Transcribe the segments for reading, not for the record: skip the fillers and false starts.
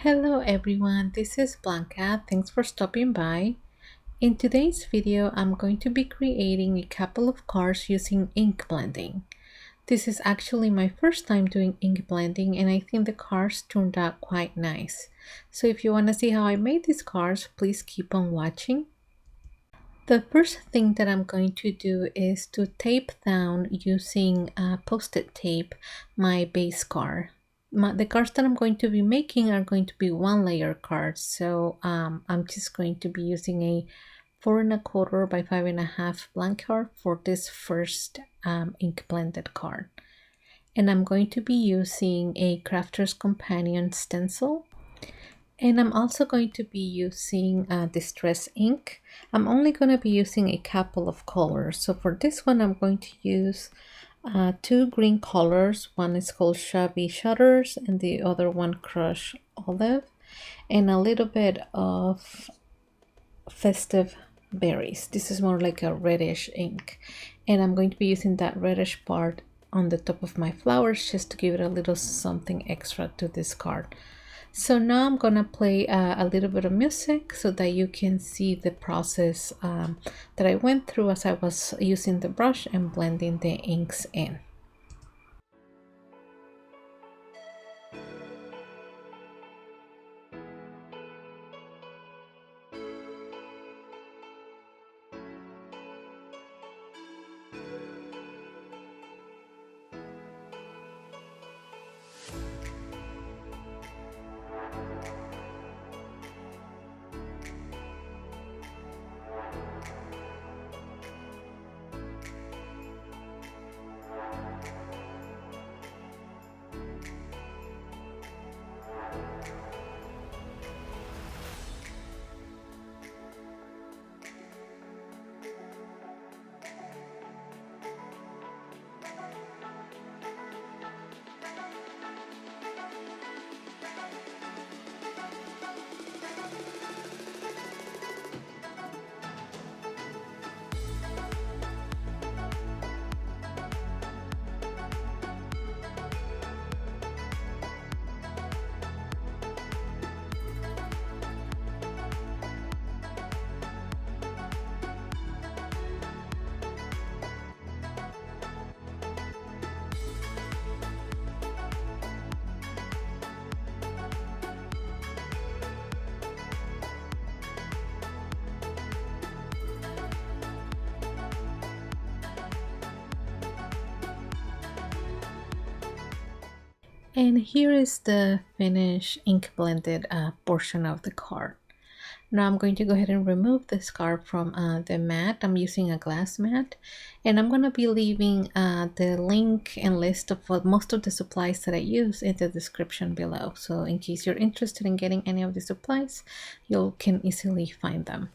Hello everyone, this is Blanca. Thanks for stopping by. In today's video, I'm going to be creating a couple of cards using ink blending. This is actually my first time doing ink blending and I think the cards turned out quite nice. So if you want to see how I made these cards, please keep on watching. The first thing that I'm going to do is to tape down using Post-it tape my base card. The cards that I'm going to be making are going to be 1-layer cards, so I'm just going to be using a 4¼ by 5½ blank card for this first ink blended card. And I'm going to be using a Crafter's Companion stencil. And I'm also going to be using distress ink. I'm only going to be using a couple of colors. So for this one, I'm going to use two green colors. One is called Shabby Shutters and the other one Crush Olive. And a little bit of Festive Berries. This is more like a reddish ink. And I'm going to be using that reddish part on the top of my flowers just to give it a little something extra to this card. So now I'm gonna play a little bit of music so that you can see the process that I went through as I was using the brush and blending the inks in. And here is the finished ink blended portion of the card. Now I'm going to go ahead and remove this card from the mat. I'm using a glass mat, and I'm going to be leaving the link and list of most of the supplies that I use in the description below. So in case you're interested in getting any of the supplies, you can easily find them.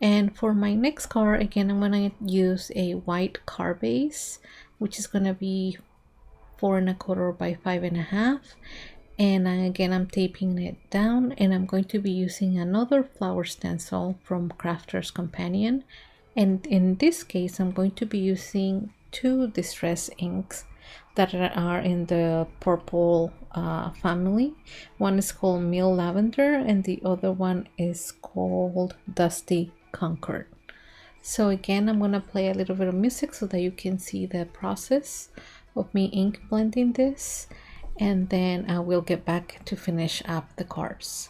And for my next card, again, I'm going to use a white card base, which is going to be 4¼ by 5½. And again, I'm taping it down, and I'm going to be using another flower stencil from Crafter's Companion. And in this case, I'm going to be using two distress inks that are in the purple family. One is called Mill Lavender, and the other one is called Dusty Concord. So again, I'm going to play a little bit of music so that you can see the process of me ink blending this, and then I will get back to finish up the cards.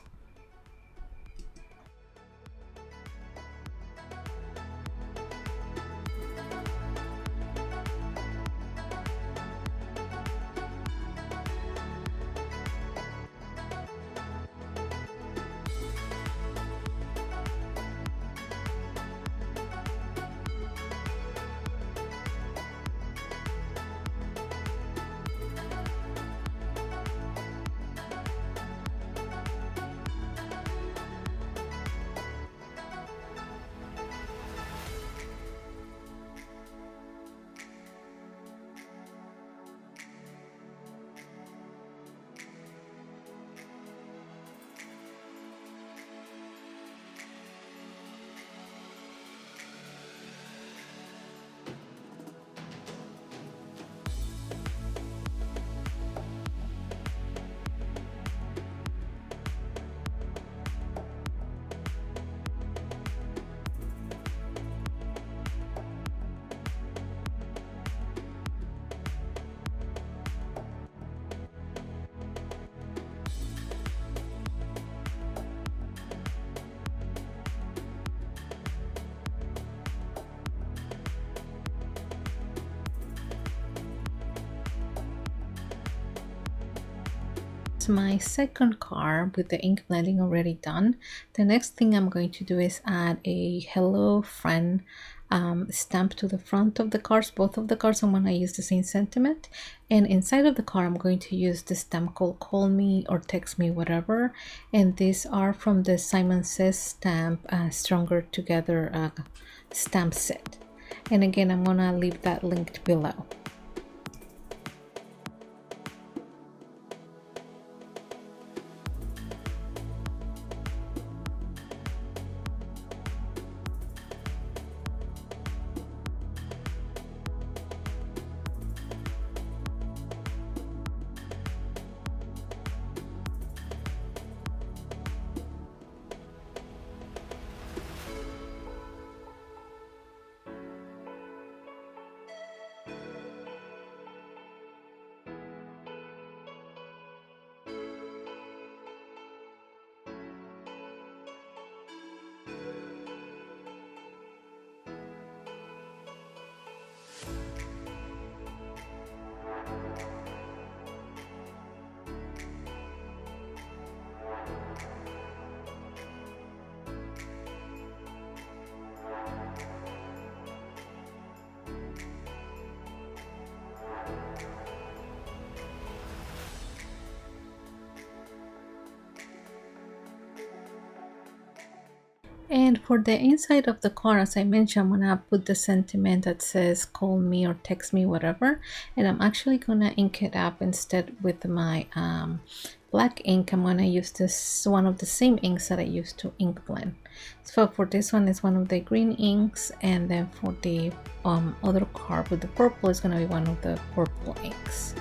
My second card with the ink blending already done. The next thing I'm going to do is add a hello friend stamp to the front of the cards. Both of the cards I'm going to use the same sentiment, and inside of the card I'm going to use the stamp called call me or text me, whatever, and these are from the Simon Says stamp Stronger Together stamp set. And again, I'm gonna leave that linked below. And for the inside of the card, as I mentioned, I'm gonna put the sentiment that says call me or text me, whatever, and I'm actually gonna ink it up instead with my black ink. I'm gonna use this one of the same inks that I used to ink blend. So for this one is one of the green inks, and then for the other card with the purple is gonna be one of the purple inks.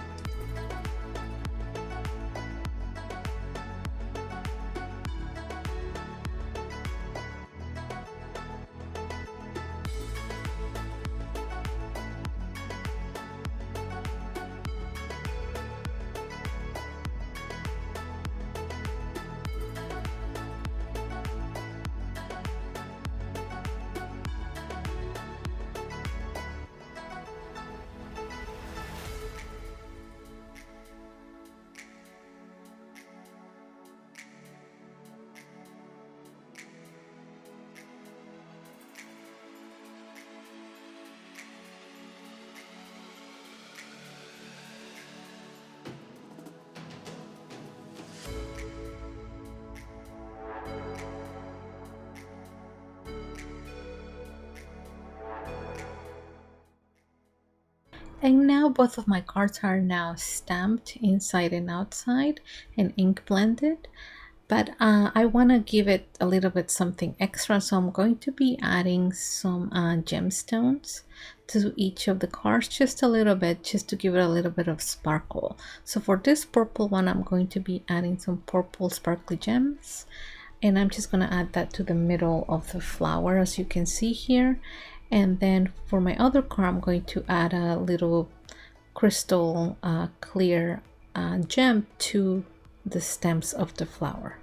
And now both of my cards are now stamped inside and outside and ink blended, but I want to give it a little bit something extra, so I'm going to be adding some gemstones to each of the cards, just a little bit, just to give it a little bit of sparkle. So for this purple one, I'm going to be adding some purple sparkly gems, and I'm just going to add that to the middle of the flower, as you can see here. And then for my other card, I'm going to add a little crystal clear gem to the stems of the flower.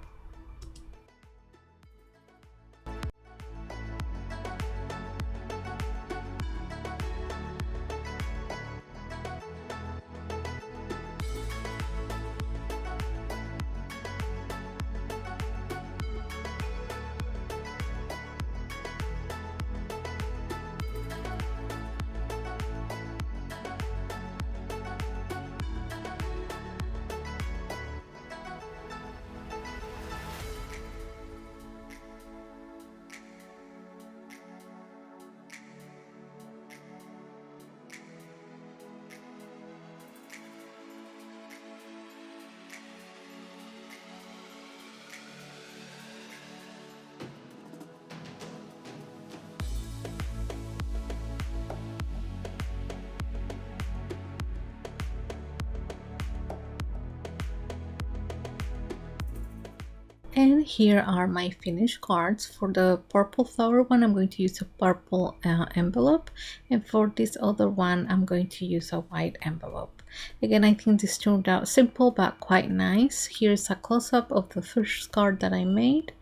And here are my finished cards. For the purple flower one, I'm going to use a purple envelope, and for this other one, I'm going to use a white envelope. Again, I think this turned out simple but quite nice. Here's a close-up of the first card that I made,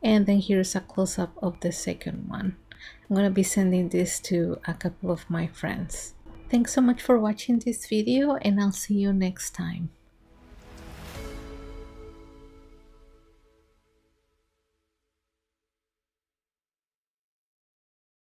and then here's a close-up of the second one. I'm going to be sending this to a couple of my friends. Thanks so much for watching this video, and I'll see you next time.